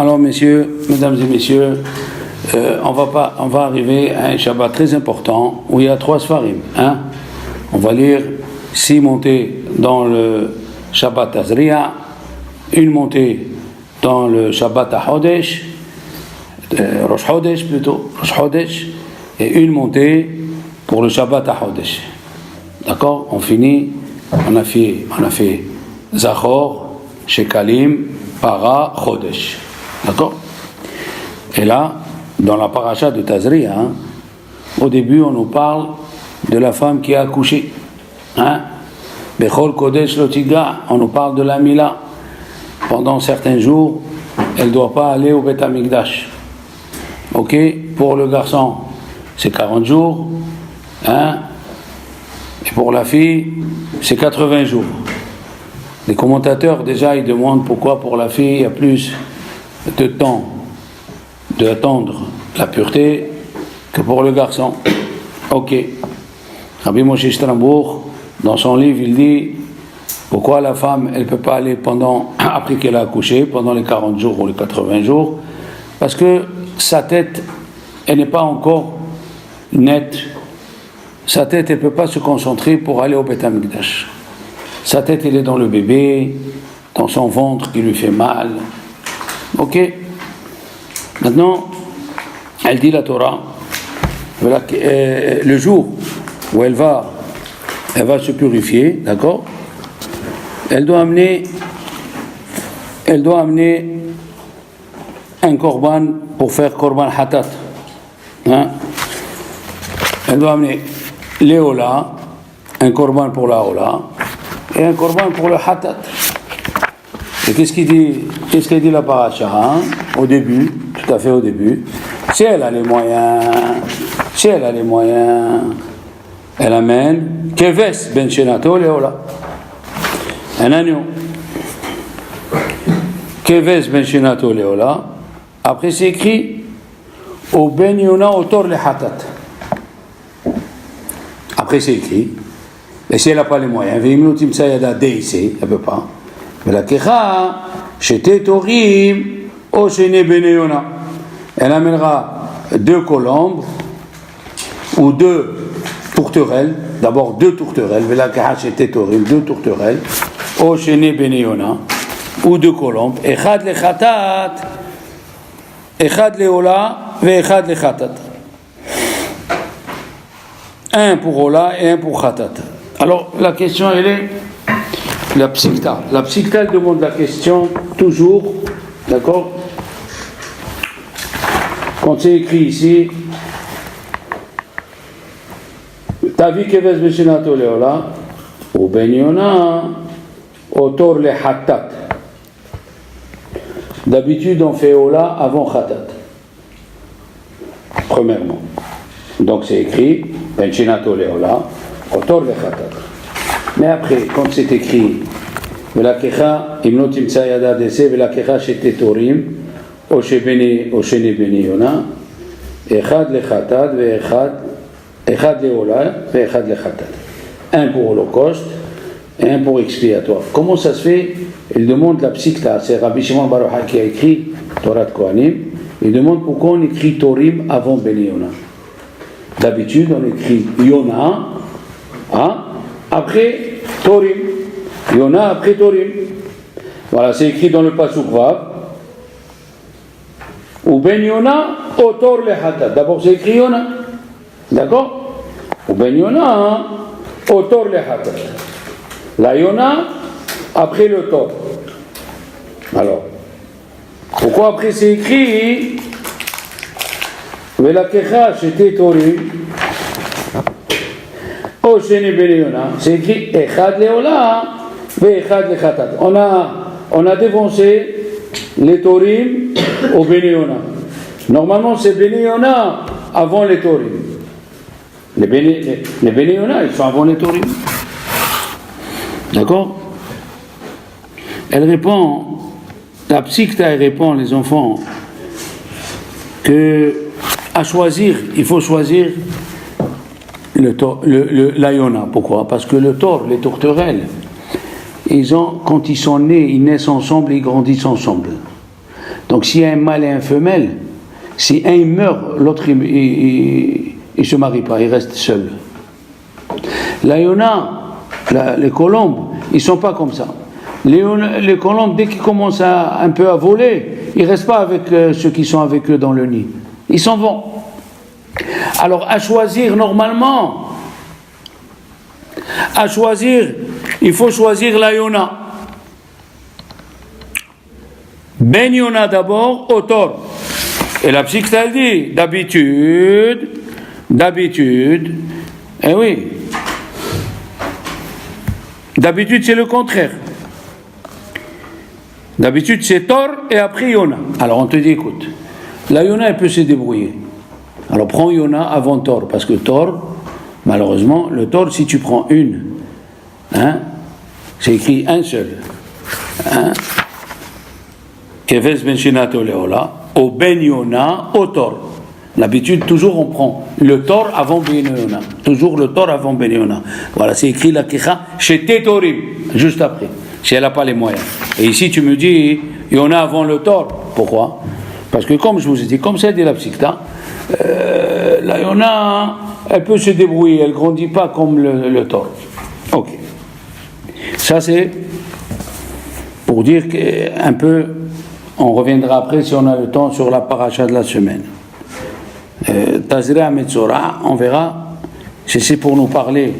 Alors, mesdames et messieurs, on va arriver à un Shabbat très important où il y a 3 Sfarim. On va lire 6 montées dans le Shabbat Tazria, une montée dans le Shabbat HaChodesh, Rosh Chodesh plutôt, Rosh Chodesh, et une montée pour le Shabbat HaChodesh. D'accord? On finit, on a fait Zachor, Shekalim, Para, Chodesh. D'accord? Et là, dans la paracha de Tazria, au début, on nous parle de la femme qui a accouché. Bechol Kodesh Lotiga, on nous parle de la Mila. Pendant certains jours, elle ne doit pas aller au Beth Amikdash. Ok? Pour le garçon, c'est 40 jours. Et pour la fille, c'est 80 jours. Les commentateurs, déjà, ils demandent pourquoi pour la fille, il y a plus de temps d'attendre la pureté que pour le garçon. Ok. Rabbi Moshe Strambourg, dans son livre, il dit pourquoi la femme, elle ne peut pas aller après qu'elle a accouché, pendant les 40 jours ou les 80 jours, parce que sa tête, elle n'est pas encore nette. Sa tête, elle ne peut pas se concentrer pour aller au Beth Amikdash. Sa tête, elle est dans le bébé, dans son ventre qui lui fait mal. Ok? Maintenant, elle dit la Torah, le jour où elle va se purifier, d'accord? Elle doit amener un korban pour faire korban hatat. Elle doit amener l'éola, un korban pour la ola, et un korban pour le hatat. Et qu'est-ce qu'elle dit la paracha au début, tout à fait au début? Si elle a les moyens, elle amène keves ben shenato leola, un agneau. Keves ben shenato leola. Après c'est écrit au ben yona otor le hatat. Après c'est écrit, et si elle n'a pas les moyens, veimlotim sayada deisé, elle ne peut pas. Mais la kecha, chez torim, au shene ben yona. Elle amènera 2 colombes ou 2 tourterelles. D'abord 2 tourterelles, mais la kecha chez torim, 2 tourterelles, au shene ben yona, ou 2 colombes. Echad le chatat, echad le ola, ve echad le chatat. Un pour ola et un pour chatat. Alors la question elle est la psikta. La psikta elle demande la question toujours, d'accord? Quand c'est écrit ici, Tavi keves beshenato leola, ou ben yona, otor le chatat. D'habitude on fait ola avant chatat. Premièrement. Donc c'est écrit ben shenato leola, otor le chatat. Mais après, quand c'est écrit Velakecha imnotim tsayada dese velakecha shetetorim o shene beni yona echad le chatat echad le ola echad le chatat. Un pour holocauste et un pour expiatoire. Comment ça se fait? Il demande la psikta. C'est Rabbi Shimon Bar Yochai qui a écrit Torah de Kohanim. Il demande pourquoi on écrit Torim avant Beni Yona. D'habitude on écrit Yona après Torim. Yona après Torim. Voilà, c'est écrit dans le Pasuk Vav. Ou Ben Yona, Otor le Hatat. D'abord c'est écrit Yona. D'accord? Ou Ben Yona, Otor le Hatat. La Yona, après le Tor. Alors, pourquoi après c'est écrit Velakecha c'était Torim? Au Shene Ben Yona, c'est écrit Echad Leola, Echad le Chatat. On a défoncé les Torim au Ben Yona. Normalement, c'est Ben Yona avant les Torim. Les Ben Yona, ils sont avant les Torim. D'accord? Elle répond, la psikta, elle répond, les enfants, que à choisir, il faut choisir la Yona. Pourquoi? Parce que le tor, les tourterelles, quand ils sont nés, ils naissent ensemble et ils grandissent ensemble. Donc s'il y a un mâle et un femelle, si un meurt, l'autre il se marie pas, il reste seul. Là, il y en a, les colombes, ils sont pas comme ça. Les colombes, dès qu'ils commencent un peu à voler, ils restent pas avec ceux qui sont avec eux dans le nid. Ils s'en vont. Alors, à choisir normalement, il faut choisir la Yona. Ben Yona d'abord, au tort. Et la psychiatre elle dit, d'habitude, eh oui, d'habitude c'est le contraire. D'habitude c'est tort et après Yona. Alors on te dit, écoute, la Yona elle peut se débrouiller. Alors prends Yona avant tort, parce que tort, malheureusement, le tort si tu prends une, c'est écrit un seul. Keves ben shinato leola. Au Ben Yona, au Tor. L'habitude, toujours on prend le Tor avant Ben Yona. Toujours le Tor avant Ben Yona. Voilà, c'est écrit la Kicha chez Tétorim, juste après, si elle n'a pas les moyens. Et ici, tu me dis, Yona avant le Tor. Pourquoi? Parce que, comme je vous ai dit, comme ça dit la Psikta, la Yona, elle peut se débrouiller, elle ne grandit pas comme le Tor. Ok. Ça, c'est pour dire qu'un peu. On reviendra après si on a le temps sur la paracha de la semaine. Tazria Metzora, on verra si c'est pour nous parler.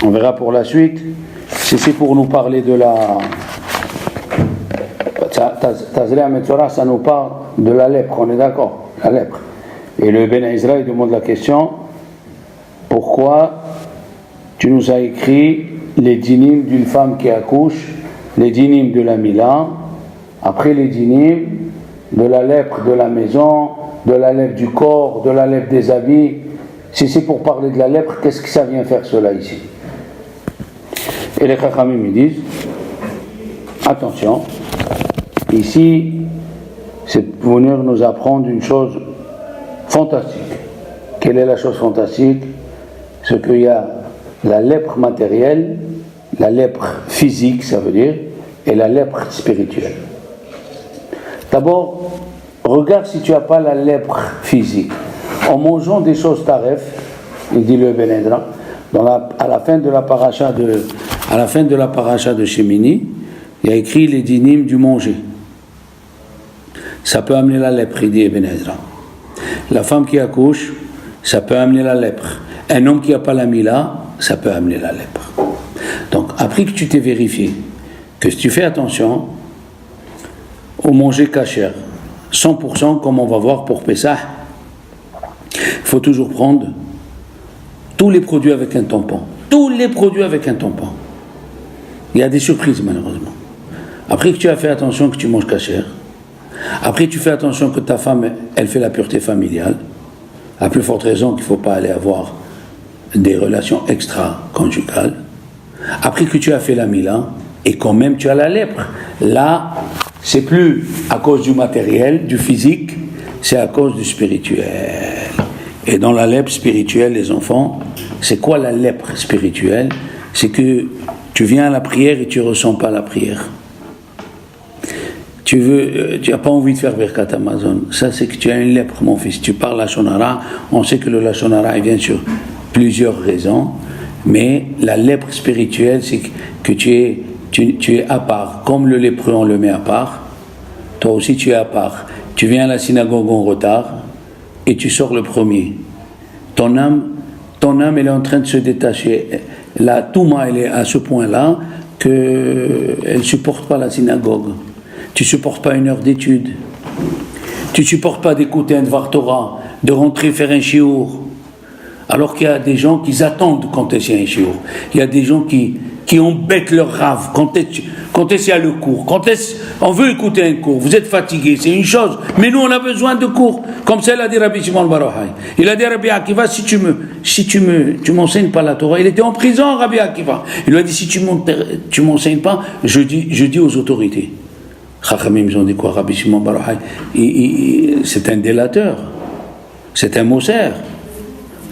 On verra pour la suite si c'est pour nous parler de la. Tazria Metzora, ça nous parle de la lèpre, on est d'accord? La lèpre. Et le Ben Israël demande la question, pourquoi tu nous as écrit les dynimes d'une femme qui accouche, les dynimes de la Mila, après les dynimes de la lèpre de la maison, de la lèpre du corps, de la lèpre des habits. Si c'est pour parler de la lèpre, qu'est-ce que ça vient faire cela ici? Et les Chachamim me disent, attention, ici, c'est pour venir nous apprendre une chose fantastique. Quelle est la chose fantastique? C'est qu'il y a la lèpre matérielle, la lèpre physique, ça veut dire, et la lèpre spirituelle. D'abord, regarde si tu n'as pas la lèpre physique. En mangeant des choses taref, il dit le Ben Edra, à la fin de la paracha de Shemini, il y a écrit les dynimes du manger. Ça peut amener la lèpre, il dit Ben Ezra. La femme qui accouche, ça peut amener la lèpre. Un homme qui n'a pas la mila, ça peut amener la lèpre. Donc, après que tu t'es vérifié, que si tu fais attention au manger kasher, 100% comme on va voir pour Pessah, il faut toujours prendre tous les produits avec un tampon. Tous les produits avec un tampon. Il y a des surprises malheureusement. Après que tu as fait attention que tu manges kasher, après tu fais attention que ta femme, elle fait la pureté familiale, à plus forte raison qu'il ne faut pas aller avoir des relations extra-conjugales, après que tu as fait la mila, et quand même tu as la lèpre, là, c'est plus à cause du matériel, du physique, c'est à cause du spirituel. Et dans la lèpre spirituelle, les enfants, c'est quoi la lèpre spirituelle? C'est que tu viens à la prière et tu ne ressens pas la prière. Tu n'as pas envie de faire Birkat Amazon. Ça, c'est que tu as une lèpre, mon fils. Tu parles Lashon Hara. On sait que le Lashon Hara, il vient sur plusieurs raisons. Mais la lèpre spirituelle, c'est que tu es à part. Comme le lépreux, on le met à part. Toi aussi, tu es à part. Tu viens à la synagogue en retard et tu sors le premier. Ton âme, elle est en train de se détacher. La Touma, elle est à ce point-là qu'elle ne supporte pas la synagogue. Tu ne supportes pas une heure d'étude. Tu ne supportes pas d'écouter un Dvar Torah, de rentrer faire un shiur. Alors qu'il y a des gens qui attendent quand est-ce qu'il y a un shiur. Il y a des gens qui embêtent leur rave. Quand est-ce qu'il y a le cours. On veut écouter un cours. Vous êtes fatigué, c'est une chose. Mais nous, on a besoin de cours. Comme ça, il a dit Rabbi Shimon Bar Yochai. Il a dit Rabbi Akiva, si tu m'enseignes pas la Torah. Il était en prison, Rabbi Akiva. Il lui a dit, si tu m'enseignes pas, je dis aux autorités. Chachamim, ils ont dit quoi? Rabbi Shimon Bar Yochai, c'est un délateur, c'est un moser,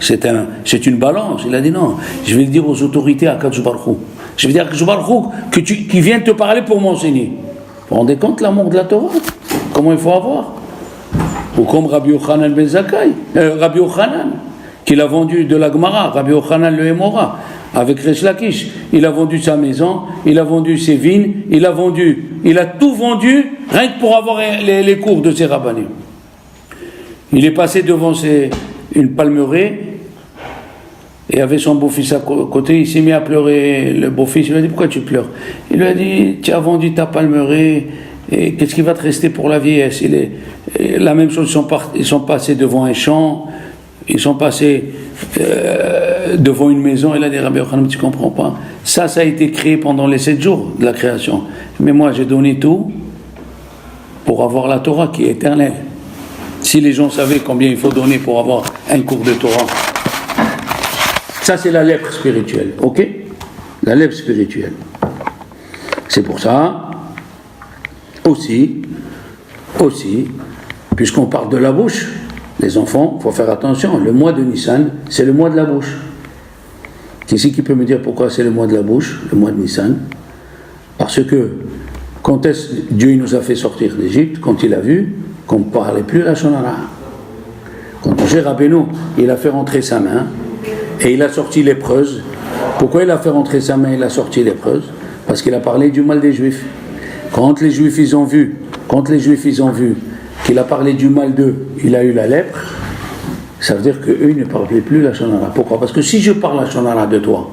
c'est une balance. Il a dit non, je vais le dire aux autorités à Kadosh Baruch Hu. Je vais dire à Kadosh Baruch Hu qui vient te parler pour m'enseigner. Vous vous rendez compte l'amour de la Torah? Comment il faut avoir? Ou comme Rabbi Yochanan ben Zakkai, Rabbi Yochanan, qu'il a vendu de la Gemara, Rabbi Yochanan le Hémora, avec Resh Lakish. Il a vendu sa maison, il a vendu ses vignes, il a tout vendu, rien que pour avoir les cours de ses rabbanim. Il est passé devant une palmeraie, et il y avait son beau-fils à côté, il s'est mis à pleurer. Le beau-fils, il lui a dit, pourquoi tu pleures? Il lui a dit, tu as vendu ta palmeraie, et qu'est-ce qui va te rester pour la vieillesse? La même chose, ils sont passés devant un champ, ils sont passés devant une maison, et là, il a dit, Rabbi Yochanan, tu ne comprends pas. Ça a été créé pendant les 7 jours de la création. Mais moi, j'ai donné tout pour avoir la Torah qui est éternelle. Si les gens savaient combien il faut donner pour avoir un cours de Torah, ça c'est la lèpre spirituelle, ok? La lèpre spirituelle. C'est pour ça, aussi, puisqu'on parle de la bouche, les enfants, il faut faire attention, le mois de Nissan, c'est le mois de la bouche. Qui c'est qui peut me dire pourquoi c'est le mois de la bouche, le mois de Nissan? Parce que, quand est-ce Dieu nous a fait sortir d'Égypte, quand il a vu qu'on ne parlait plus la Shonara. Quand Moshe Rabbeinu, il a fait rentrer sa main, et il a sorti lépreuse. Pourquoi il a fait rentrer sa main et il a sorti lépreuse? Parce qu'il a parlé du mal des Juifs. Quand les Juifs ils ont vu qu'il a parlé du mal d'eux, il a eu la lèpre, ça veut dire qu'eux ne parlaient plus la Shonara. Pourquoi? Parce que si je parle la Shonara de toi,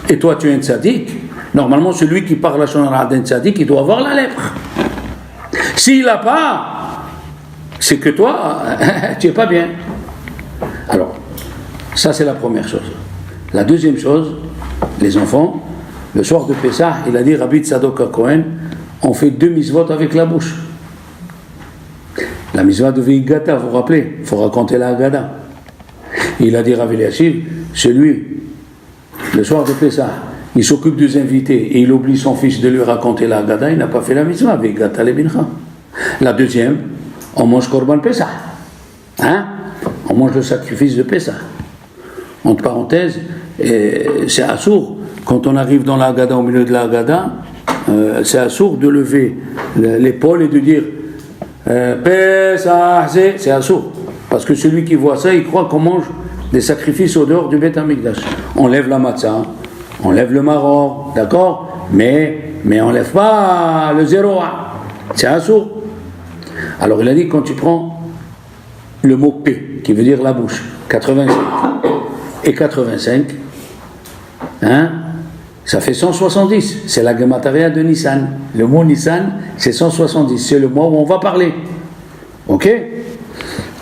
et toi tu es un tzaddik, normalement celui qui parle la Shonara d'un tzaddik, il doit avoir la lèpre. S'il n'a pas, c'est que toi, tu n'es pas bien. Alors, ça c'est la première chose. La deuxième chose, les enfants, le soir de Pessah, il a dit Rabbi Tzadok HaKohen, on fait 2 mitzvot avec la bouche. La mitzvah de Veigata, vous vous rappelez, il faut raconter la Haggadah. Il a dit Rabbi Eliashiv, celui, le soir de Pessah, il s'occupe des invités et il oublie son fils de lui raconter la Haggadah, il n'a pas fait la mitzvah, Veigata lebincha. La deuxième, on mange Korban Pessah. On mange le sacrifice de Pessah. Entre parenthèses, c'est assourd. Quand on arrive dans la Haggadah, au milieu de la Haggadah, c'est assourd de lever l'épaule et de dire Pessah, c'est assourd. Parce que celui qui voit ça, il croit qu'on mange des sacrifices au dehors du Beth Amikdash. On lève la matzah, on lève le maror, d'accord? Mais on lève pas le 0. C'est assourd. Alors il a dit, quand tu prends le mot P, qui veut dire la bouche, 85, et 85, ça fait 170, c'est la Gemataria de Nissan. Le mot Nissan, c'est 170, c'est le mois où on va parler. Ok?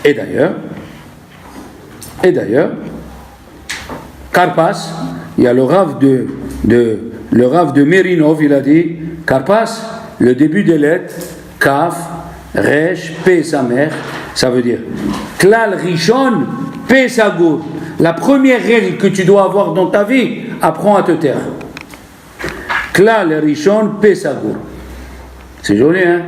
Et d'ailleurs, Karpas, il y a le Rav de Merinov, il a dit, Karpas, le début des lettres, Kaf, Resh, Pe, sa mère, ça veut dire Klal Rishon, Pe, Sagour. La première règle que tu dois avoir dans ta vie, apprends à te taire. Klal Rishon, Pe, Sagour. C'est joli, hein?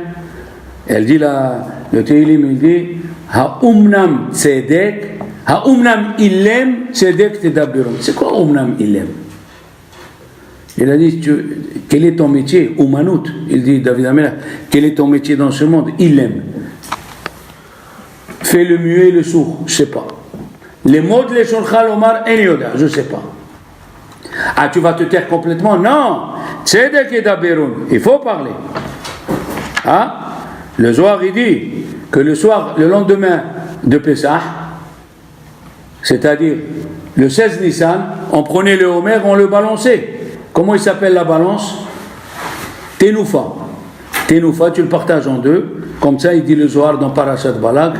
Elle dit le Teilim, il dit Ha'umnam tzedek, Ha'umnam illem, tzedek tedabirum. C'est quoi Ha'umnam illem? Il a dit, quel est ton métier? Umanout. Il dit, David Amela, quel est ton métier dans ce monde? Il aime. Fais le muet et le sourd, je ne sais pas. Les mots de l'Eshonchal Omar en Yoda, je ne sais pas. Ah, tu vas te taire complètement? Non. Tzedek et Daberon, il faut parler. Le Zohar, il dit que le soir, le lendemain de Pessah, c'est-à-dire le 16 Nissan, on prenait le Homer, on le balançait. Comment il s'appelle la balance? Tenoufa. Tenoufa, tu le partages en deux. Comme ça, il dit le Zohar dans Parashat Balak.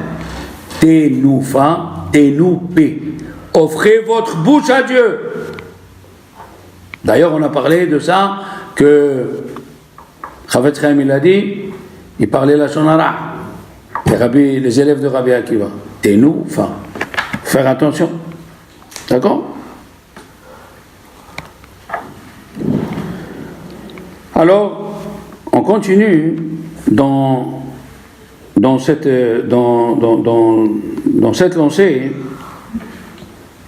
Tenoufa, tenoupé. Offrez votre bouche à Dieu. D'ailleurs, on a parlé de ça, que Chavetz Chaim, il a dit, il parlait la Shonara. Les élèves de Rabbi Akiva. Tenoufa. Faire attention. D'accord? Alors, on continue dans cette lancée.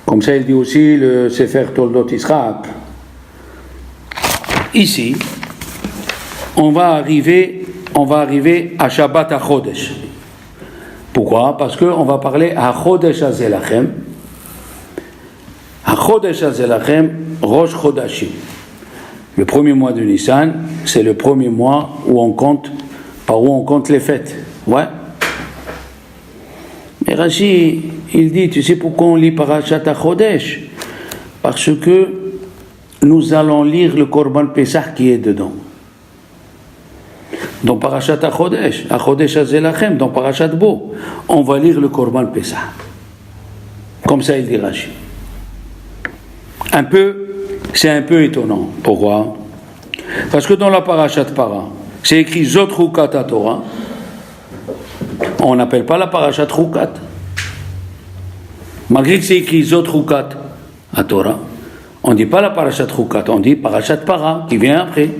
Comme ça, il dit aussi le Sefer Toldot Israël. Ici, on va arriver on va arriver à Shabbat HaChodesh. Pourquoi? Parce qu'on va parler à HaChodesh HaZelachem. HaChodesh HaZelachem, Rosh Chodashim. Le premier mois de Nissan, c'est le premier mois où on compte, par où on compte les fêtes. Ouais. Mais Rashi, il dit, tu sais pourquoi on lit Parashat HaChodesh? Parce que nous allons lire le Korban Pesach qui est dedans. Dans Parashat HaChodesh, HaChodesh HaZelachem, dans Parashat Bo, on va lire le Korban Pesach. Comme ça, il dit Rashi. C'est un peu étonnant. Pourquoi? Parce que dans la Parashat Para, c'est écrit Zot Chukat HaTorah. On n'appelle pas la Parashat Chukat. Malgré que c'est écrit Zot Chukat HaTorah, on ne dit pas la Parashat Chukat, on dit Parashat Para, qui vient après.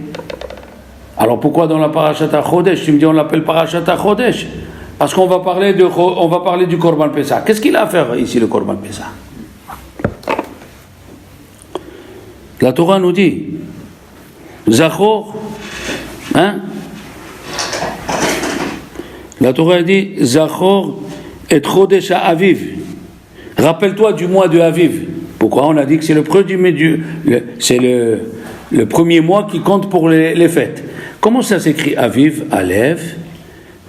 Alors pourquoi dans la Parashat HaChodesh, tu me dis on l'appelle Parashat HaChodesh? Parce qu'on va parler du Korban Pesach. Qu'est-ce qu'il a à faire ici, le Korban Pesach? La Torah nous dit Zachor, hein? La Torah dit Zachor et Chodesh Aviv. Rappelle-toi du mois de Aviv. Pourquoi? On a dit que c'est le premier mois qui compte pour les fêtes. Comment ça s'écrit Aviv? Aleph,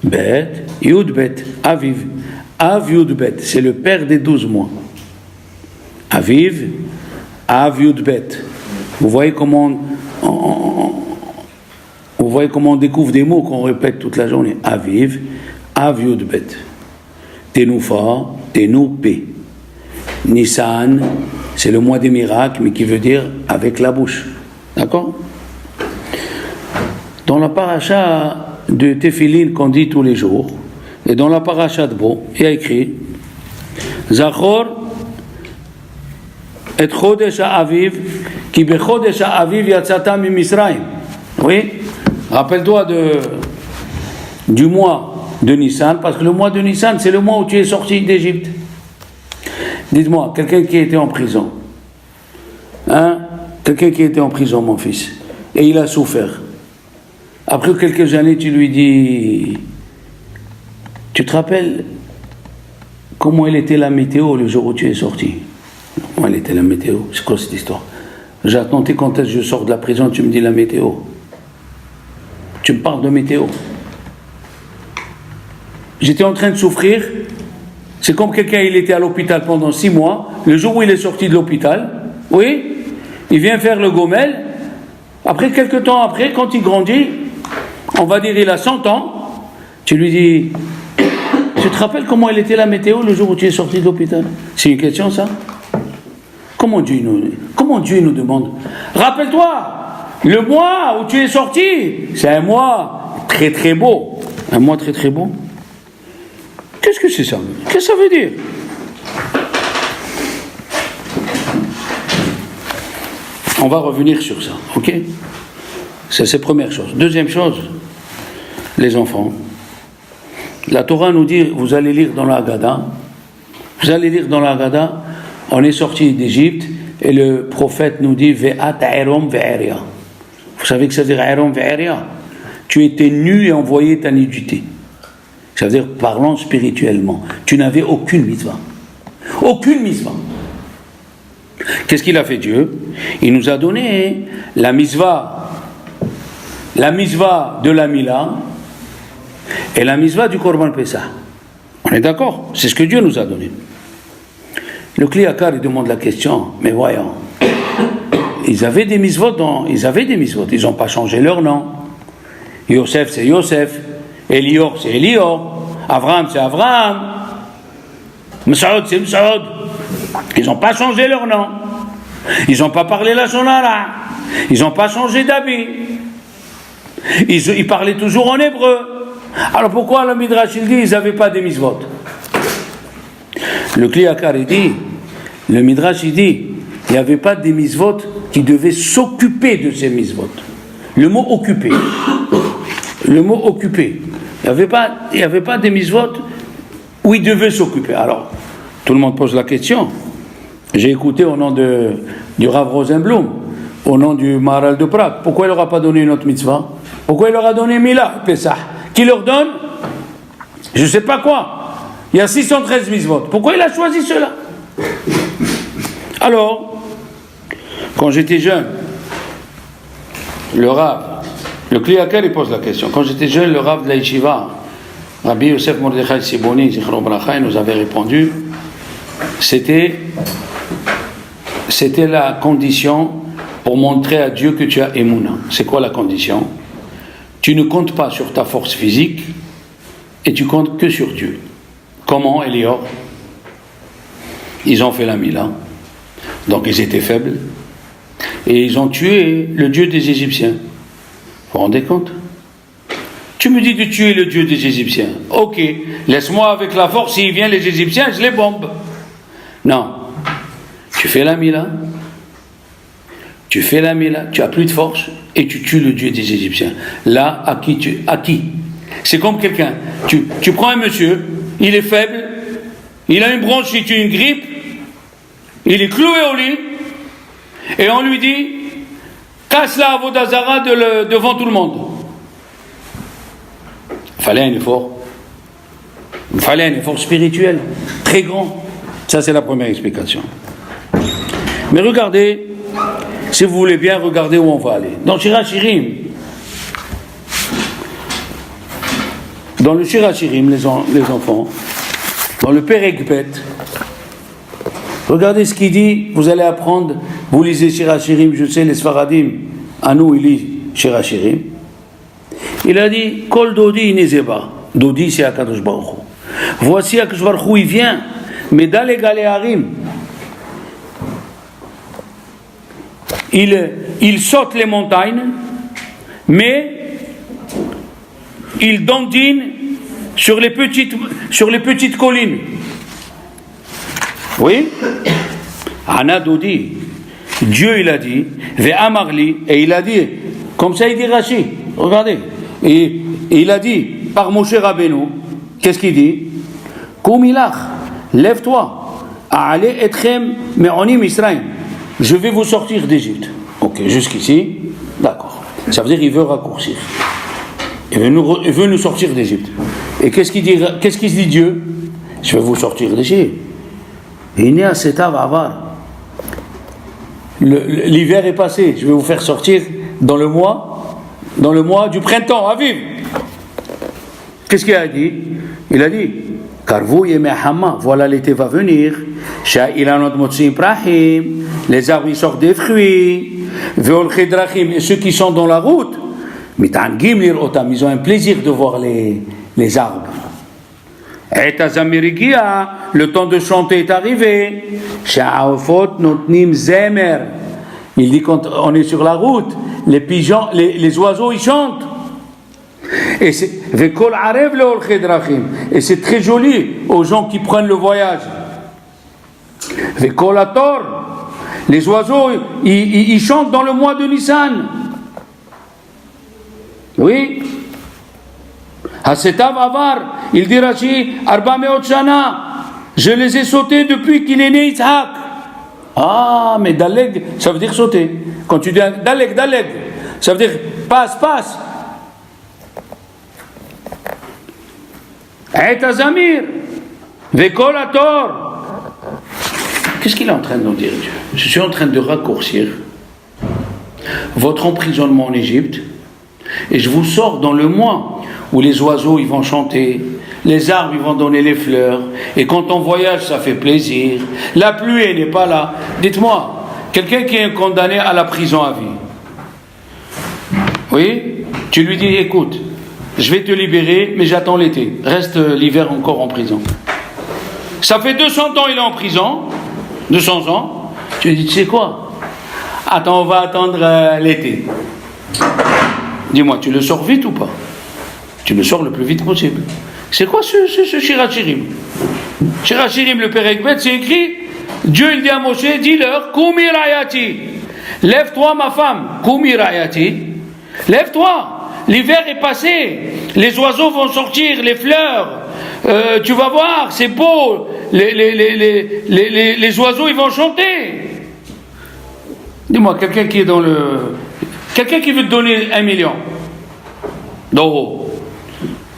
Bet, Yud Bet, Aviv. Av Yud Bet, c'est le père des 12 mois. Aviv, Av Yud Bet. Vous voyez comment on découvre des mots qu'on répète toute la journée. Aviv, Av Yud Bet. Tenoufa, Tenoupé. Nissan, c'est le mois des miracles, mais qui veut dire avec la bouche. D'accord? Dans la paracha de Tefillin qu'on dit tous les jours, et dans la paracha de Bo, il y a écrit Zachor et Chodesh Aviv, qui bechodesh Aviv yatzata mi Misraïm. Oui? Rappelle-toi du mois de Nissan, parce que le mois de Nissan, c'est le mois où tu es sorti d'Égypte. Dites-moi, quelqu'un qui était en prison, hein? Quelqu'un qui était en prison, mon fils, et il a souffert. Après quelques années, tu lui dis, tu te rappelles comment elle était la météo le jour où tu es sorti? Comment elle était la météo? C'est quoi cette histoire? J'ai attendu quand est-ce que je sors de la prison, tu me dis la météo. Tu me parles de météo. J'étais en train de souffrir. C'est comme quelqu'un, il était à l'hôpital pendant 6 mois. Le jour où il est sorti de l'hôpital, oui, il vient faire le gomel. Après, quelques temps après, quand il grandit, on va dire il a 100 ans, tu lui dis, tu te rappelles comment elle était la météo le jour où tu es sorti de l'hôpital? C'est une question, ça? Comment Dieu nous demande? Rappelle-toi, le mois où tu es sorti, c'est un mois très très beau. Un mois très très beau. Qu'est-ce que c'est ça? Qu'est-ce que ça veut dire? On va revenir sur ça, ok? Ça, c'est la première chose. Deuxième chose, les enfants. La Torah nous dit, vous allez lire dans la Haggadah, on est sorti d'Égypte et le prophète nous dit, Ve'at Erom ve'eria. Vous savez que ça veut dire Erom ve'eria? Tu étais nu et envoyé ta nudité. Ça veut dire, parlant spirituellement, tu n'avais aucune mitzvah. Aucune mitzvah. Qu'est-ce qu'il a fait Dieu? Il nous a donné la mitzvah de la Mila et la mitzvah du Korban Pesach. On est d'accord? C'est ce que Dieu nous a donné. Le Kli Yakar, il demande la question, mais voyons, ils avaient des mitzvot, ils n'ont pas changé leur nom. Yosef, c'est Yosef. Elior, c'est Elior. Avraham, c'est Avraham. Msaoud, c'est Msaoud. Ils n'ont pas changé leur nom. Ils n'ont pas parlé la Shonara. Ils n'ont pas changé d'habit. Ils parlaient toujours en hébreu. Alors pourquoi le Midrash il dit ils n'avaient pas des mitzvot? Le Kli Yakar il dit, le Midrash il dit, il n'y avait pas des mitzvot qui devaient s'occuper de ces mitzvot. Le mot occupé. Le mot occupé. Il n'y avait pas des mitzvot où ils devaient s'occuper. Alors, tout le monde pose la question. J'ai écouté au nom du Rav Rosenblum, au nom du Maharal de Prague. Pourquoi il leur a pas donné une autre mitzvah? Pourquoi il leur a donné Mila, Pesach? qui leur donne, je ne sais pas quoi. Il y a 613 mitzvot. Pourquoi il a choisi cela? Alors, quand j'étais jeune, le Rav, le Kliakel, il pose la question. Quand j'étais jeune, le Rav de la Yeshiva, Rabbi Yosef Mordechai Siboni, Zichron Bracha, il nous avait répondu, c'était la condition pour montrer à Dieu que tu as Emouna. C'est quoi la condition? Tu ne comptes pas sur ta force physique et tu comptes que sur Dieu. Comment, Elior? Ils ont fait la Mila, donc ils étaient faibles, et ils ont tué le Dieu des Égyptiens. Vous vous rendez compte? Tu me dis de tuer le Dieu des Égyptiens. Ok, laisse-moi avec la force, s'il vient les Égyptiens, je les bombe. Non. Tu fais la Mila, tu as plus de force, et tu tues le Dieu des Égyptiens. Là, à qui? C'est comme quelqu'un, tu prends un monsieur, il est faible, il a une bronchite, une grippe, il est cloué au lit, et on lui dit, casse la Avodazara devant tout le monde. Il fallait un effort spirituel, très grand. Ça, c'est la première explication. Mais regardez, si vous voulez bien, regardez où on va aller. Dans Shir HaShirim, dans le Shir HaShirim, les enfants, dans le Perek Bet, regardez ce qu'il dit, vous allez apprendre, vous lisez Shir HaShirim, je sais, les Sfaradim, à nous, ils lisent Shir HaShirim. Il a dit, Kol Dodi Inezeba. Dodi, c'est Akadosh Baruch Hu. Voici Akadosh Baruch Hu, il vient, mais dans les Galéarim, il saute les montagnes, mais il dandine sur les petites collines. Oui? Ana Dodi. Dieu, il a dit, Ve'amarli, et il a dit, comme ça il dit Rashi, regardez, et il a dit par Moshe Rabbeinu, qu'est-ce qu'il dit? Koumilach, lève-toi, allez etchem me'onim Israël, je vais vous sortir d'Égypte. Ok, jusqu'ici, d'accord. Ça veut dire qu'il veut raccourcir. Il veut nous sortir d'Égypte. Et qu'est-ce qu'il dit Dieu? Je vais vous sortir d'Égypte. Inéa Setav Avar. L'hiver est passé, je vais vous faire sortir dans le mois du printemps, à vivre. Qu'est-ce qu'il a dit? Il a dit, car vous, Yemehama, voilà l'été va venir, les arbres ils sortent des fruits, et ceux qui sont dans la route, ils ont un plaisir de voir les arbres. Le temps de chanter est arrivé. Il dit quand on est sur la route, les pigeons, les oiseaux ils chantent. Et c'est très joli aux gens qui prennent le voyage. Les oiseaux ils chantent dans le mois de Nissan. Oui. Hasetav Avar, il dit Rashi, Arba Meot Shana, je les ai sautés depuis qu'il est né Yitzhak. Ah, mais Daleg, ça veut dire sauter. Quand tu dis Daleg, ça veut dire passe. Et Azamir, Vekol Ator. Qu'est-ce qu'il est en train de nous dire, Dieu? Je suis en train de raccourcir votre emprisonnement en Égypte et je vous sors dans le mois où les oiseaux ils vont chanter, les arbres ils vont donner les fleurs, et quand on voyage ça fait plaisir, la pluie elle n'est pas là. Dites-moi, quelqu'un qui est condamné à la prison à vie, oui, tu lui dis écoute, je vais te libérer mais j'attends l'été, reste l'hiver encore en prison. Ça fait 200 ans il est en prison, 200 ans, tu lui dis tu sais quoi, attends on va attendre l'été. Dis-moi, tu le sors vite ou pas? Tu le sors le plus vite possible. C'est quoi ce Shir HaShirim? Shir HaShirim, le Perek Bet, c'est écrit, Dieu il dit à Moshe, dis-leur, Koumi Rayati, lève-toi ma femme, Koumi Rayati, lève-toi, l'hiver est passé, les oiseaux vont sortir, les fleurs, tu vas voir, c'est beau, les oiseaux ils vont chanter. Dis-moi, quelqu'un qui veut te donner 1 million d'euros,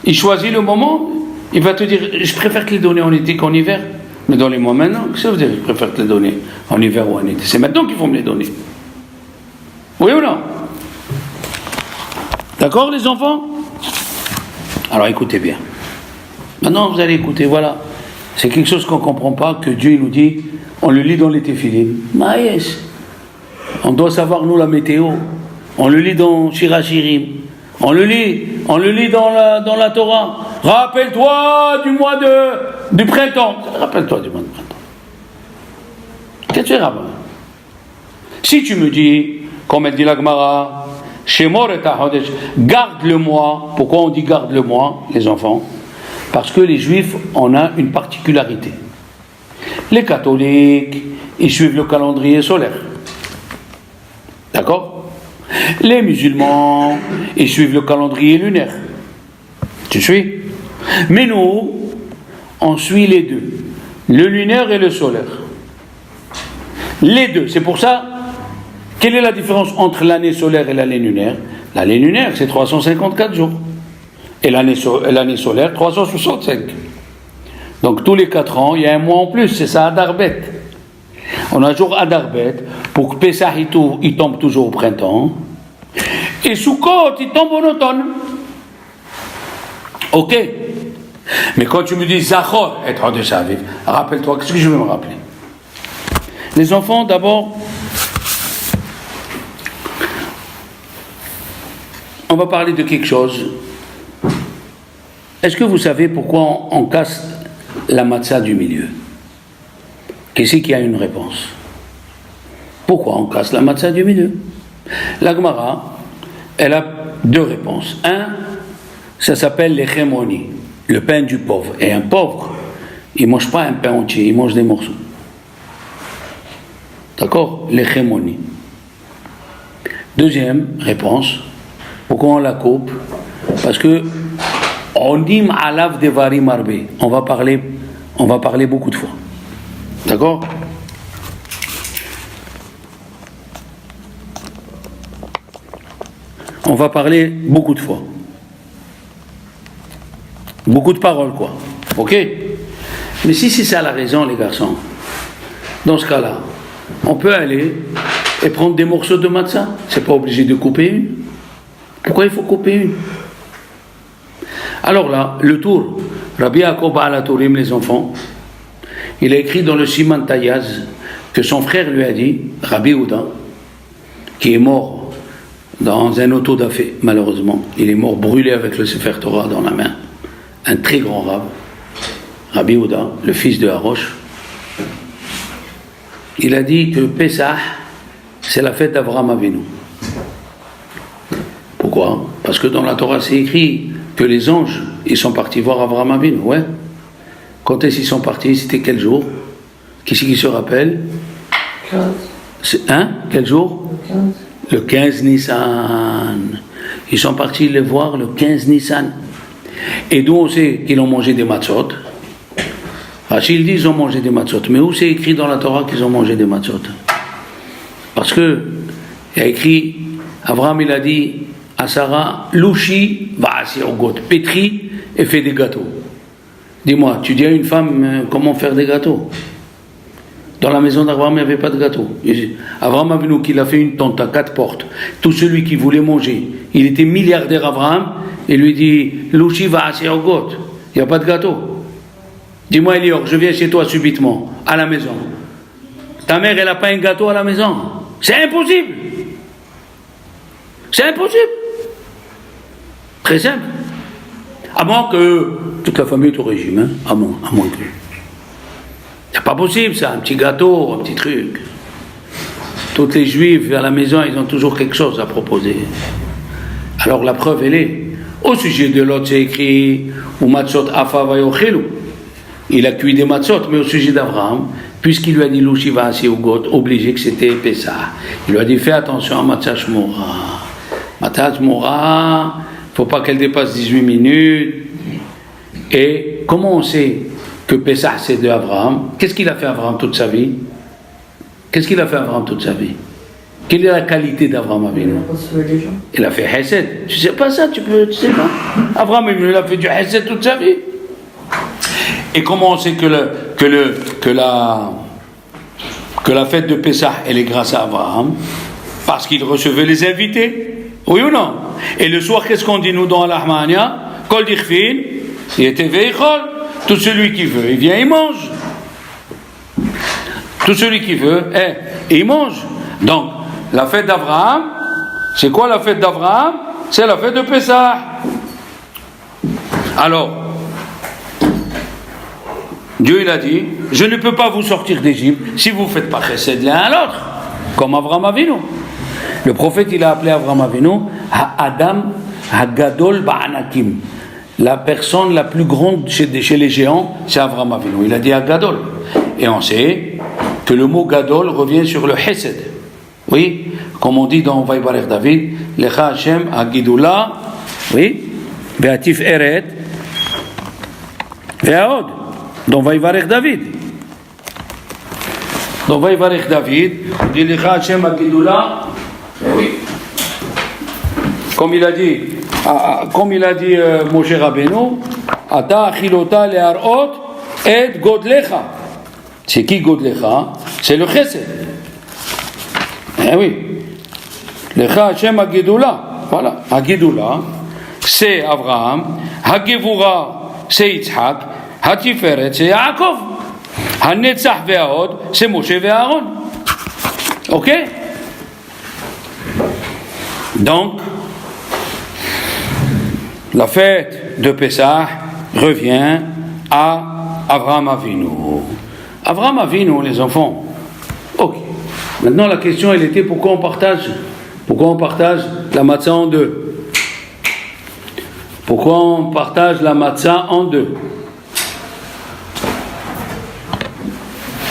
Il choisit le moment, il va te dire, je préfère te les donner en été qu'en hiver. Mais donnez-moi maintenant, qu'est-ce que ça veut dire, je préfère te les donner en hiver ou en été? C'est maintenant qu'il faut me les donner. Oui ou non? D'accord les enfants? Alors écoutez bien. Maintenant vous allez écouter, voilà. C'est quelque chose qu'on ne comprend pas, que Dieu nous dit, on le lit dans les Téphilim. Maïs. On doit savoir nous la météo. On le lit dans Shirachirim. On le lit dans la Torah. Rappelle-toi du printemps. Rappelle-toi du mois de printemps. Qu'est-ce que tu fais, si tu me dis, comme elle dit la Gemara, Shemor et Hachodesh, garde le mois. Pourquoi on dit garde le mois, les enfants? Parce que les Juifs, on a une particularité. Les catholiques, ils suivent le calendrier solaire. D'accord? Les musulmans, ils suivent le calendrier lunaire. Tu suis? Mais nous, on suit les deux. Le lunaire et le solaire. Les deux. C'est pour ça, quelle est la différence entre l'année solaire et l'année lunaire? L'année lunaire, c'est 354 jours. Et l'année solaire, 365. Donc tous les 4 ans, il y a un mois en plus, c'est ça Adarbet. On a un jour Adarbet, pour que Pessah il tombe toujours au printemps, et Sukkot il tombe en automne. Ok. Mais quand tu me dis Zachor, être de sa vie, rappelle-toi, qu'est-ce que je veux me rappeler? Les enfants, d'abord, on va parler de quelque chose. Est-ce que vous savez pourquoi on casse la matzah du milieu? Qui c'est qui a une réponse? Pourquoi on casse la matzah du milieu? La Gemara, elle a 2 réponses. Un, ça s'appelle l'echemoni, le pain du pauvre. Et un pauvre, il ne mange pas un pain entier, il mange des morceaux. D'accord? L'echemoni. Deuxième réponse, pourquoi on la coupe? Parce que on va parler beaucoup de fois. D'accord? On va parler beaucoup de fois. Beaucoup de paroles, quoi. Ok? Mais si c'est ça la raison, les garçons, dans ce cas-là, on peut aller et prendre des morceaux de matzah. C'est pas obligé de couper une. Pourquoi il faut couper une? Alors là, le tour, Rabbi Yaakov Alatourim, les enfants, il a écrit dans le Siman Tayaz que son frère lui a dit, Rabbi Ouda, qui est mort dans un auto-da-fé, malheureusement, il est mort brûlé avec le Sefer Torah dans la main, un très grand rab, Rabbi Ouda, le fils de Harosh, il a dit que Pessah, c'est la fête d'Avraham Avinu. Pourquoi? Parce que dans la Torah, c'est écrit que les anges, ils sont partis voir Avraham Avinu, ouais. Quand est-ce qu'ils sont partis? C'était quel jour? Qui c'est qui se rappelle? 15. Quel jour? Le 15 Nissan. Ils sont partis les voir le 15 Nissan. Et d'où on sait qu'ils ont mangé des matzot? Rachid dit ils ont mangé des matzot. Mais où c'est écrit dans la Torah qu'ils ont mangé des matzot? Parce que il y a écrit, Avraham il a dit à Sarah, Louchi va assis au goût, pétris et fait des gâteaux. Dis-moi, tu dis à une femme comment faire des gâteaux? Dans la maison d'Avraham, il n'y avait pas de gâteau. Avraham a venu qu'il a fait une tente à 4 portes. Tout celui qui voulait manger, il était milliardaire Avraham, et lui dit, Louchi va assis au goût, il n'y a pas de gâteau. Dis-moi, Elior, je viens chez toi subitement, à la maison. Ta mère, elle n'a pas un gâteau à la maison? C'est impossible. C'est impossible. Très simple. À moins que toute la famille est au régime, hein? À moins que. C'est pas possible ça, un petit gâteau, un petit truc. Toutes les juifs à la maison, ils ont toujours quelque chose à proposer. Alors la preuve, elle est. Au sujet de l'autre, c'est écrit ou matzot afa vayochelu. Il a cuit des matzot, mais au sujet d'Avraham, puisqu'il lui a dit Louchiva asi ugot, obligé que c'était Pessah. Il lui a dit fais attention à matzah shmora. Matzah shmora, il ne faut pas qu'elle dépasse 18 minutes. Et comment on sait que Pessah c'est de Avraham? Qu'est-ce qu'il a fait Avraham toute sa vie? Qu'est-ce qu'il a fait Avraham toute sa vie? Quelle est la qualité d'Avraham Avinu? Il a fait Hesed. Tu sais pas ça, tu sais pas. Avraham Avinu, il a fait du Hesed toute sa vie. Et comment on sait que la fête de Pessah, elle est grâce à Abraham? Parce qu'il recevait les invités. Oui ou non? Et le soir, qu'est-ce qu'on dit nous dans l'Ahmania? Kol dichfin, il était veichol. Tout celui qui veut, il vient, il mange. Tout celui qui veut, il mange. Donc, la fête d'Abraham, c'est quoi la fête d'Abraham? C'est la fête de Pessah. Alors, Dieu il a dit, je ne peux pas vous sortir d'Égypte si vous ne faites pas chesed l'un à l'autre, comme Avraham Avinu. Le prophète il a appelé Avraham Avinu Adam Hagadol Ba'anakim. La personne la plus grande chez les géants, c'est Avraham Avinu. Il a dit Hagadol. Et on sait que le mot Gadol revient sur le Hesed. Oui, comme on dit dans Vaïbarech David, Lecha Hashem Hagidula, oui, Beatif Eret, Ve'aod. Dans Vaïvarech David. Dans Vaïvarech David, dit Lecha Hashem Hagidula, oui. Comme il a dit Moshe Rabbeinu, Ata Achilota Leharot et Godlecha. C'est qui Godlecha? C'est le Chesed. Eh oui. Lecha Hashem Hagidula. Voilà. Hagidula, c'est Abraham. Hagevura, c'est Yitzhak. Hatiferet, c'est Yaakov. Hanetzach ve'ahod, c'est Moshe ve'Aaron. Ok? Donc, la fête de Pessah revient à Avraham Avinu. Avraham Avinu, les enfants. Ok. Maintenant, la question, elle était pourquoi on partage la matzah en deux? Pourquoi on partage la matzah en deux?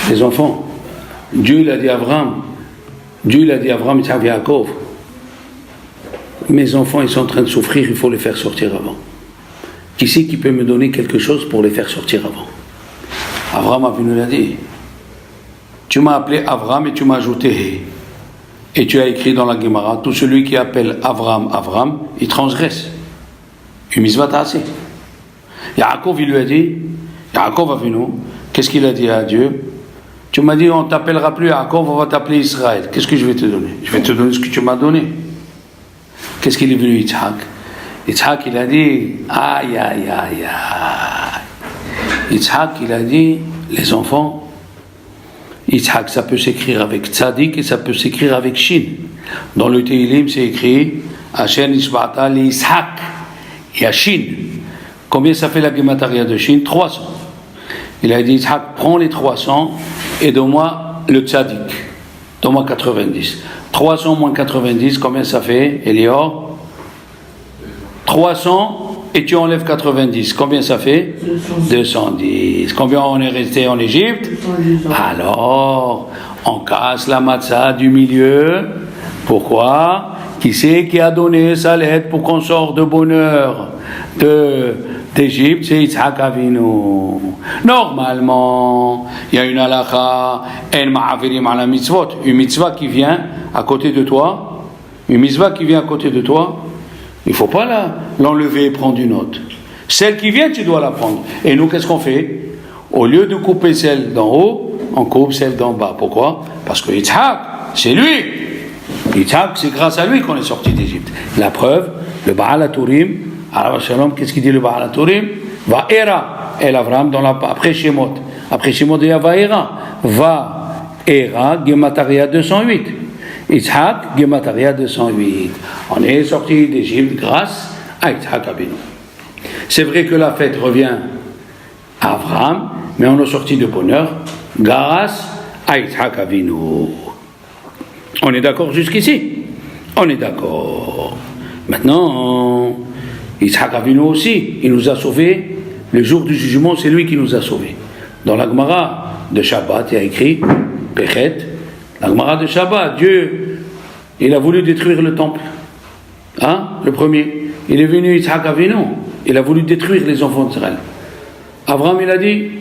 Les enfants, Dieu il a dit à Avraham, Yitzhak et Yaakov, mes enfants ils sont en train de souffrir, il faut les faire sortir avant. Qui c'est qui peut me donner quelque chose pour les faire sortir avant? Avraham Avinu l'a dit. Tu m'as appelé Avraham et tu m'as ajouté He. Et tu as écrit dans la Gemara, tout celui qui appelle Avraham, il transgresse. Une mitzvah ta'aseh. Yaakov il lui a dit, Yaakov Avinu, qu'est-ce qu'il a dit à Dieu? Tu m'as dit, on ne t'appellera plus Yaakov, on va t'appeler Israël. Qu'est-ce que je vais te donner? Je vais te donner ce que tu m'as donné. Qu'est-ce qu'il est venu, Yitzhak? Yitzhak, il a dit, aïe, aïe, aïe, aïe. Yitzhak, il a dit, les enfants, Yitzhak, ça peut s'écrire avec Tzadik et ça peut s'écrire avec Shin. Dans le Tehillim, c'est écrit, Asher Nishba'ata li Yitzhak. Il y a Shin. Combien ça fait la Gemataria de Shin? 300. Il a dit, Yitzhak, prends les 300 et donne-moi le Tzadik. Donne-moi 90. 300 moins 90, combien ça fait, Elior? 300 et tu enlèves 90. Combien ça fait? 210. Combien on est resté en Égypte? Alors, on casse la matzah du milieu. Pourquoi? Qui c'est qui a donné sa lettre pour qu'on sorte de bonheur d'Égypte? C'est Yitzhak Avinu. Normalement, il y a une halakha, en ma'avirim ala mitzvot, une mitzvah qui vient à côté de toi, il ne faut pas l'enlever et prendre une autre. Celle qui vient, tu dois la prendre. Et nous, qu'est-ce qu'on fait? Au lieu de couper celle d'en haut, on coupe celle d'en bas. Pourquoi? Parce que Yitzhak, c'est lui. Yitzhak, c'est grâce à lui qu'on est sorti d'Égypte. La preuve, le Baal HaTurim, alors Shalom, qu'est-ce qu'il dit le Baal HaTurim? Va-era, El Avram, après Shemot. Après Shemot, il y a Va-era. Va-era, Gemataria 208. Yitzhak, Gemataria 208. On est sorti d'Égypte grâce à Yitzhak Avinu. C'est vrai que la fête revient à Avraham, mais on est sorti de bonheur grâce à Yitzhak Avinu. On est d'accord jusqu'ici? On est d'accord. Maintenant, Yitzhak Avinu aussi, il nous a sauvés. Le jour du jugement, c'est lui qui nous a sauvés. Dans la Gemara de Shabbat, il y a écrit Pechet. La Gemara de Shabbat, Dieu, il a voulu détruire le temple. Le premier. Il est venu Yitzhak Avinu, il a voulu détruire les enfants d'Israël. Abraham, il a dit,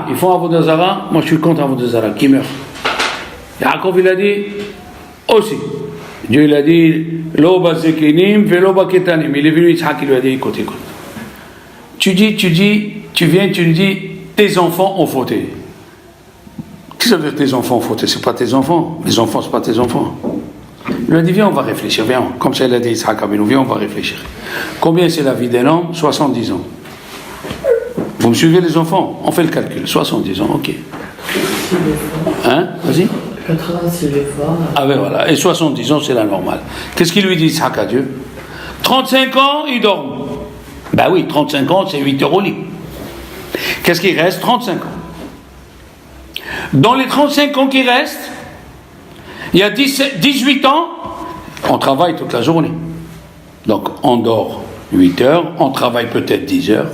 ils font Avodah Zara, moi je suis contre Avodah Zara, qui meurt. Yaakov, il a dit, aussi. Dieu il a dit Loba zekenim veloba ketanim. Il est venu Yitzhak, il lui a dit écoute. Tu viens, tu me dis tes enfants ont fauté. Qu'est-ce que ça veut dire tes enfants ont fauté? C'est pas tes enfants. Mes enfants, c'est pas tes enfants. Il lui a dit viens, on va réfléchir. Viens, comme ça il a dit Yitzhak Avinu, viens, on va réfléchir. Combien c'est la vie d'un homme? 70 ans. Vous me suivez les enfants? On fait le calcul. 70 ans, ok. Hein? Vas-y. 80 c'est l'effort. Ah ben voilà, et 70 ans c'est la normale. Qu'est-ce qu'il lui dit Yitzhak à Dieu? 35 ans, il dort. Ben oui, 35 ans c'est 8 heures au lit. Qu'est-ce qui reste? 35 ans. Dans les 35 ans qui restent, il y a 18 ans, on travaille toute la journée. Donc on dort 8 heures, on travaille peut-être 10 heures,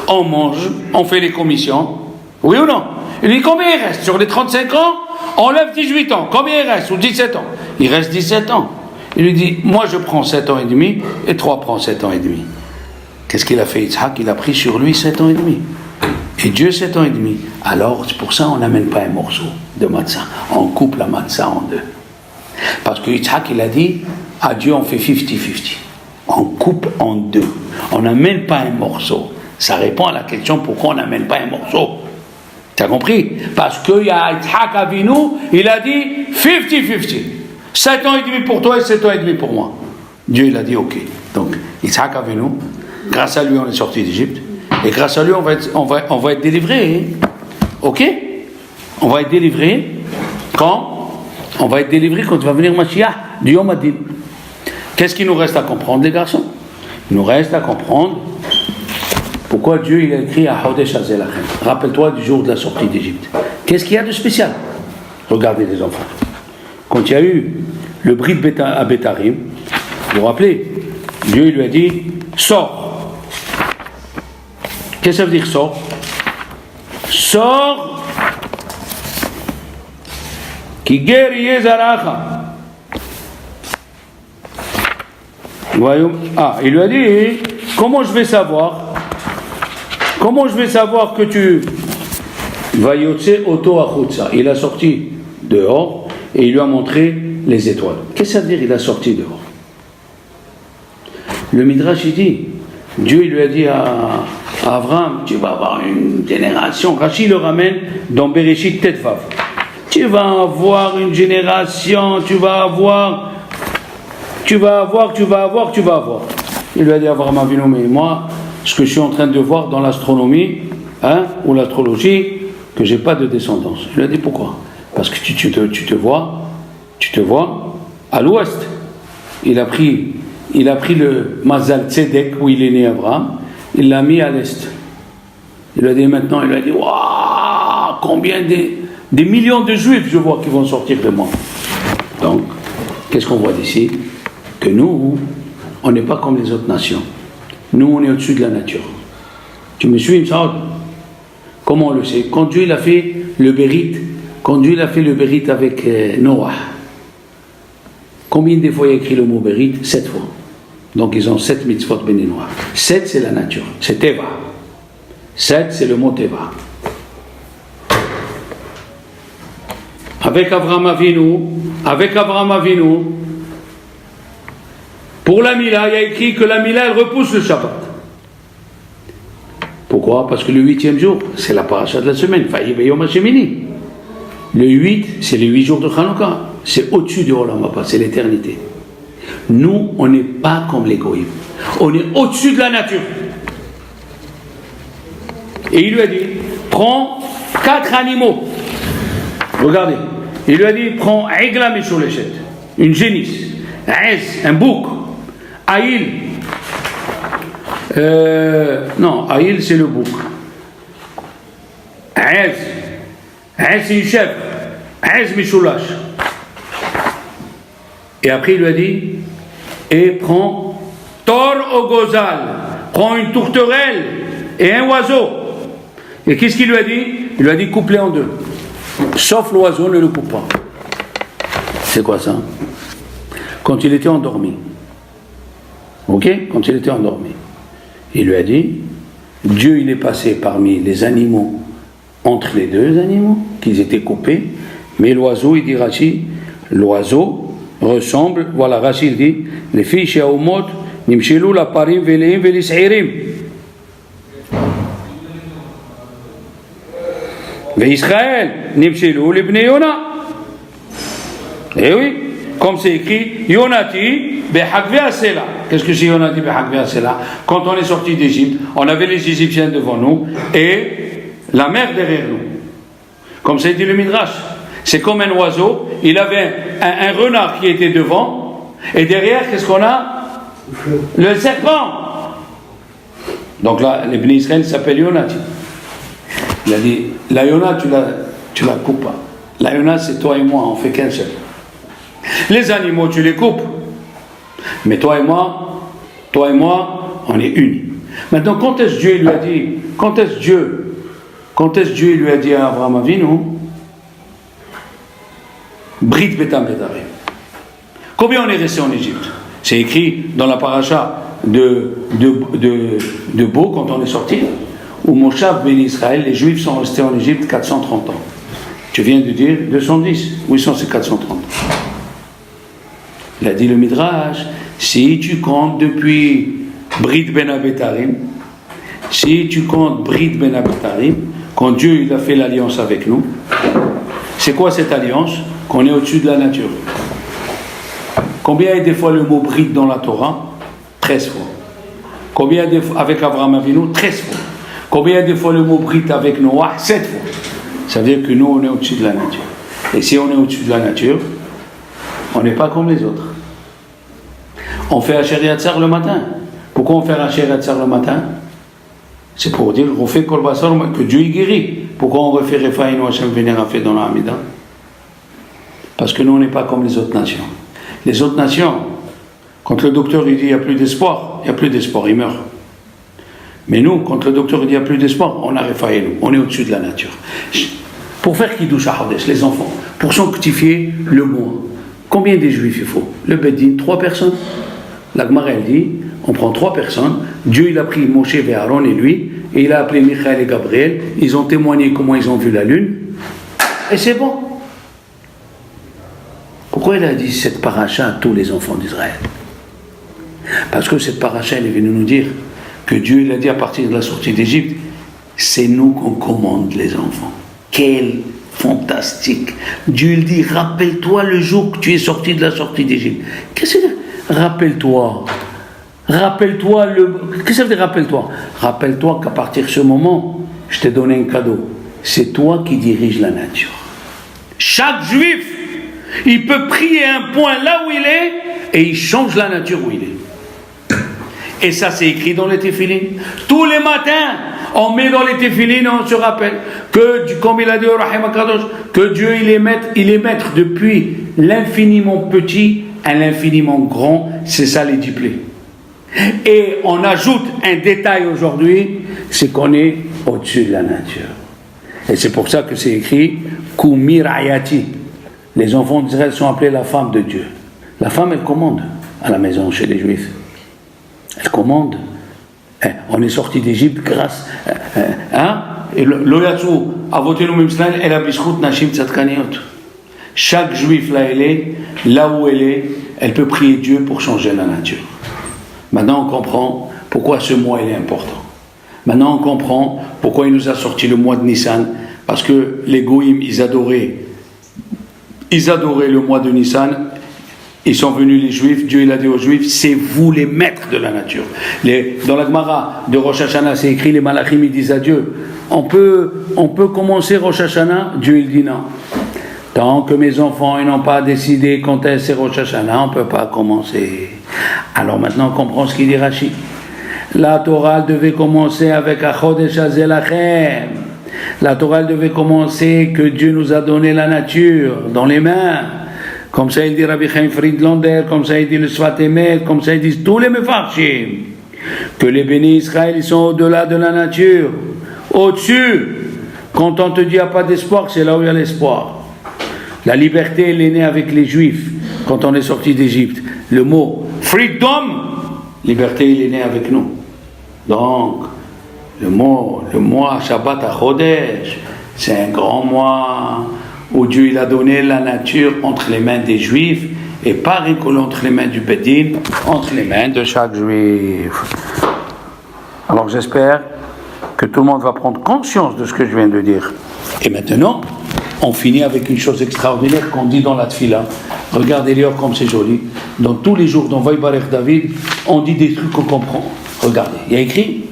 on mange, on fait les commissions. Oui ou non? Il lui dit combien il reste? Sur les 35 ans, on lève 18 ans. Combien il reste? Ou 17 ans? Il reste 17 ans. Il lui dit, moi je prends 7 ans et demi, et toi prends 7 ans et demi. Qu'est-ce qu'il a fait Yitzhak? Il a pris sur lui 7 ans et demi. Et Dieu 7 ans et demi. Alors, c'est pour ça qu'on n'amène pas un morceau de matzah. On coupe la matzah en deux. Parce que Yitzhak, il a dit, à Dieu on fait 50-50. On coupe en deux. On n'amène pas un morceau. Ça répond à la question pourquoi on n'amène pas un morceau. Tu as compris? Parce qu'il y a Yitzhak Avinu, il a dit 50-50. 7 ans et demi pour toi et 7 ans et demi pour moi. Dieu, il a dit ok. Donc, Yitzhak Avinu, grâce à lui, on est sorti d'Égypte. Et grâce à lui, on va être délivré. Ok? On va être délivré quand? On va être délivré quand va venir Mashiach du Yom Hadin. Qu'est-ce qu'il nous reste à comprendre, les garçons? Il nous reste à comprendre pourquoi Dieu il a écrit à Hodesh Hazelachem. Rappelle-toi du jour de la sortie d'Égypte. Qu'est-ce qu'il y a de spécial? Regardez les enfants. Quand il y a eu le brit à Bétarim, vous vous rappelez, Dieu il lui a dit sors. Qu'est-ce que ça veut dire sors? Sors. Ki ger yezaracha. Ah, il lui a dit comment je vais savoir? Comment je vais savoir que tu vas yotse auto achutza? Il a sorti dehors et il lui a montré les étoiles. Qu'est-ce que ça veut dire il a sorti dehors? Le Midrash il dit, Dieu il lui a dit à Abraham, tu vas avoir une génération. Rachid le ramène dans Bereshit Tetvav. Tu vas avoir une génération, tu vas avoir. Il lui a dit à Abraham Avinu, mais moi, ce que je suis en train de voir dans l'astronomie, ou l'astrologie, que j'ai pas de descendance. Il lui a dit pourquoi? Parce que tu te vois à l'ouest. Il a pris le Mazal Tzedek où il est né Abraham, il l'a mis à l'est. Il lui a dit maintenant, il lui a dit waouh, combien des millions de juifs je vois qui vont sortir de moi. Donc, qu'est-ce qu'on voit d'ici? Que nous, on n'est pas comme les autres nations. Nous, on est au-dessus de la nature. Tu me suis, Saad? Comment on le sait? Quand Dieu il a fait le Bérit, avec Noah, combien de fois il a écrit le mot Bérit? 7 fois. Donc ils ont 7 mitzvot béninois. 7 c'est la nature, c'est Teva. 7 c'est le mot Teva. Avec Abraham Avinu, pour la Mila, il y a écrit que la Mila elle repousse le Shabbat. Pourquoi? Parce que le 8e jour, c'est la paracha de la semaine. Le 8, c'est les 8 jours de Hanouka. C'est au-dessus du Olam Haba, c'est l'éternité. Nous, on n'est pas comme les goïms. On est au-dessus de la nature. Et il lui a dit, prends 4 animaux. Regardez. Il lui a dit, prends Aigla Mesholechet, une génisse, un bouc, Aïl. Non, Aïl c'est le bouc. Aïz c'est une chèvre. Aïz Mishoulash. Et après il lui a dit, et prends Tor au Gozal, prends une tourterelle et un oiseau. Et qu'est-ce qu'il lui a dit? Il lui a dit coupe-les en deux. Sauf l'oiseau, ne le coupe pas. C'est quoi ça? Quand il était endormi. Ok? Quand il était endormi. Il lui a dit, Dieu il est passé parmi les animaux, entre les deux animaux, qu'ils étaient coupés, mais l'oiseau, il dit Rachid, l'oiseau, ressemblent, voilà, Rachid dit, les filles chez Aumot, Nimshilou la parim veleim velis'irim. Israël, Nimshilou l'ibne Yona. Eh oui, comme c'est écrit, Yonati, Behakve Asela. Qu'est-ce que c'est Yonati, Behakve Asela? Quand on est sorti d'Égypte, on avait les Égyptiens devant nous et la mer derrière nous. Comme ça dit le Midrash. C'est comme un oiseau, il avait un renard qui était devant, et derrière, qu'est-ce qu'on a? Le serpent. Donc là, l'Ibn Israël s'appelle Yonati. Il a dit, la Yona, tu la coupes pas. La Yona, c'est toi et moi, on fait qu'un seul. Les animaux, tu les coupes. Mais toi et moi, on est unis. Maintenant, quand est-ce Dieu lui a dit, quand est-ce Dieu lui a dit à Abraham Avinu, Brit Betam Betarim. Combien on est resté en Égypte? C'est écrit dans la paracha de Bo, quand on est sorti, où Moshav ben Israël, les Juifs sont restés en Égypte 430 ans. Tu viens de dire 210. Oui, c'est 430. Il a dit le Midrash, si tu comptes depuis Brit Ben Abetarim, quand Dieu il a fait l'alliance avec nous, c'est quoi cette alliance? Qu'on est au-dessus de la nature. Combien est des fois le mot Brit dans la Torah? 13 fois. Combien des fois avec Abraham Avinu? 13 fois. Combien des fois le mot Brit avec Noah? 7 fois. Ça veut dire que nous, on est au-dessus de la nature. Et si on est au-dessus de la nature, on n'est pas comme les autres. On fait Asher Yatzar le matin. Pourquoi on fait Asher Yatzar le matin? C'est pour dire qu'on fait Kol Basar, que Dieu y guérit. Pourquoi on refait Refaïno Hashem Vénérafé dans la Hamida? Parce que nous, on n'est pas comme les autres nations. Les autres nations, quand le docteur il dit il n'y a plus d'espoir, il meurt. Mais nous, quand le docteur il dit il n'y a plus d'espoir, on a Refaïno, on est au-dessus de la nature. Pour faire Kiddush HaChodesh, les enfants, pour sanctifier le mois, combien des juifs il faut? Le Beddin, 3 personnes. La Gemara elle dit, on prend 3 personnes, Dieu il a pris Moshe et Aaron et lui, et il a appelé Michael et Gabriel, ils ont témoigné comment ils ont vu la lune, et c'est bon. Pourquoi il a dit cette paracha à tous les enfants d'Israël? Parce que cette paracha elle est venue nous dire que Dieu il a dit à partir de la sortie d'Égypte, c'est nous qu'on commande les enfants. Quel fantastique! Dieu il dit, rappelle-toi le jour que tu es sorti de la sortie d'Égypte. Qu'est-ce que c'est? Rappelle-toi. Qu'est-ce que ça veut dire rappelle-toi? Rappelle-toi qu'à partir de ce moment, je t'ai donné un cadeau. C'est toi qui diriges la nature. Chaque juif, il peut prier un point là où il est et il change la nature où il est. Et ça c'est écrit dans les téphilines. Tous les matins, on met dans les téphilines et on se rappelle que, comme il a dit au Rahim HaKadosh, que Dieu il est maître depuis l'infiniment petit à l'infiniment grand, c'est ça les diplés. Et on ajoute un détail aujourd'hui, c'est qu'on est au-dessus de la nature. Et c'est pour ça que c'est écrit Kumir Ayati. Les enfants d'Israël sont appelés la femme de Dieu. La femme, elle commande à la maison chez les Juifs. Elle commande. On est sorti d'Égypte grâce. Et l'Oyatsu, Avotenu Mimsraël, elle a bischut Nashim Tzadkaniot. Chaque Juif, là où elle est, elle peut prier Dieu pour changer la nature. Maintenant, on comprend pourquoi ce mois il est important. Maintenant, on comprend pourquoi il nous a sorti le mois de Nissan. Parce que les Goïm, ils adoraient le mois de Nissan. Ils sont venus les Juifs. Dieu il a dit aux Juifs, c'est vous les maîtres de la nature. Dans la Gemara de Rosh Hashanah, c'est écrit, les Malachim ils disent à Dieu, on peut commencer Rosh Hashanah. Dieu il dit non. Tant que mes enfants n'ont pas décidé quand est-ce Rosh Hashanah, on ne peut pas commencer. Alors maintenant on comprend ce qu'il dit Rashi. La Torah devait commencer avec Achodesh Azelachem. La Torah devait commencer que Dieu nous a donné la nature dans les mains. Comme ça il dit Rabbi Chaim Friedlander, comme ça il dit le Sfat Emet, comme ça ils disent tous les Mefarshim. Que les bénis Israël ils sont au-delà de la nature, au-dessus. Quand on te dit il n'y a pas d'espoir, c'est là où il y a l'espoir. La liberté, elle est née avec les Juifs quand on est sorti d'Égypte. Le mot freedom, liberté, il est né avec nous. Donc, le mois Shabbat HaChodesh, c'est un grand mois où Dieu il a donné la nature entre les mains des Juifs et pas recoller entre les mains du Bedin, entre les mains de chaque juif. Alors j'espère que tout le monde va prendre conscience de ce que je viens de dire. Et maintenant, on finit avec une chose extraordinaire qu'on dit dans la Tfila. Regardez Léor comme c'est joli. Dans tous les jours dans Vaïbarech David, on dit des trucs qu'on comprend. Regardez, il y a écrit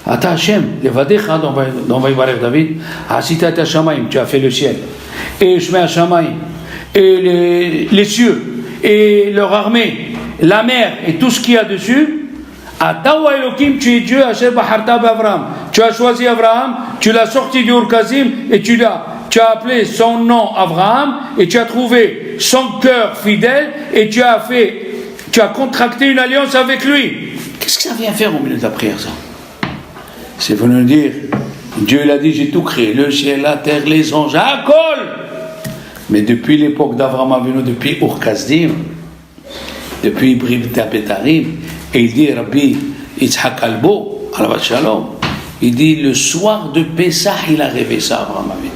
Ata Hashem, Levadecha dans Vaïbarech David, Asita ta Shamaim, tu as fait le ciel, et Shmei Shamaim, et les cieux, et leur armée, la mer, et tout ce qu'il y a dessus. Atawa Elohim, tu es Dieu, Asher Baharta B'Avraham. Tu as choisi Abraham, tu l'as sorti du Ur-Kazim et tu as appelé son nom Abraham et tu as trouvé son cœur fidèle et tu as contracté une alliance avec lui. Qu'est-ce que ça vient faire au milieu de la prière, ça? C'est venu dire, Dieu il a dit, j'ai tout créé, le ciel, la terre, les anges, à Kol. Mais depuis l'époque d'Abraham Avinu, depuis Ur-Kazim, depuis Ibrahim Tapetarim, et il dit, Rabbi Yitzhak Albo, Alavat Shalom, il dit, le soir de Pessah, il a rêvé ça, Abraham Avinu.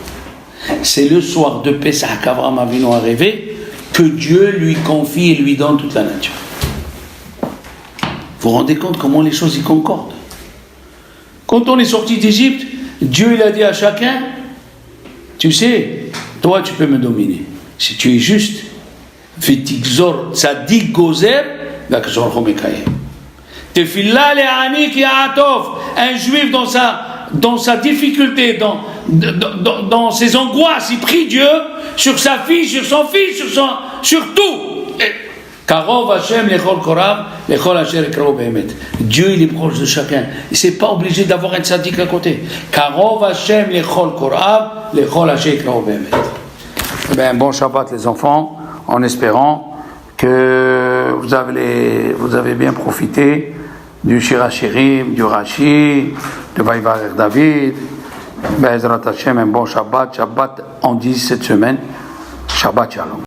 C'est le soir de Pessah qu'Abraham Avinu a rêvé que Dieu lui confie et lui donne toute la nature. Vous vous rendez compte comment les choses y concordent? Quand on est sorti d'Égypte, Dieu il a dit à chacun, tu sais, toi tu peux me dominer. Si tu es juste, Vitikzor Tzadik Gozer, Vakzor Chomekayem. Tefillah le'ani ki ha'atov. Un juif dans sa difficulté, dans ses angoisses, il prie Dieu sur sa fille, sur son fils, sur tout. Karov Hashem lechol korav, lechol asher ekrov be'emet. Dieu il est proche de chacun. Il n'est pas obligé d'avoir un tzaddik à côté. Karov Hashem lechol korav, lechol asher ekrov be'emet. Ben, bon Shabbat les enfants, en espérant que vous avez bien profité du Shir HaShirim, du Rashi, de Vaïvarech David. Be'ezrat Hashem, un bon Shabbat. Shabbat, on dit cette semaine, Shabbat Shalom.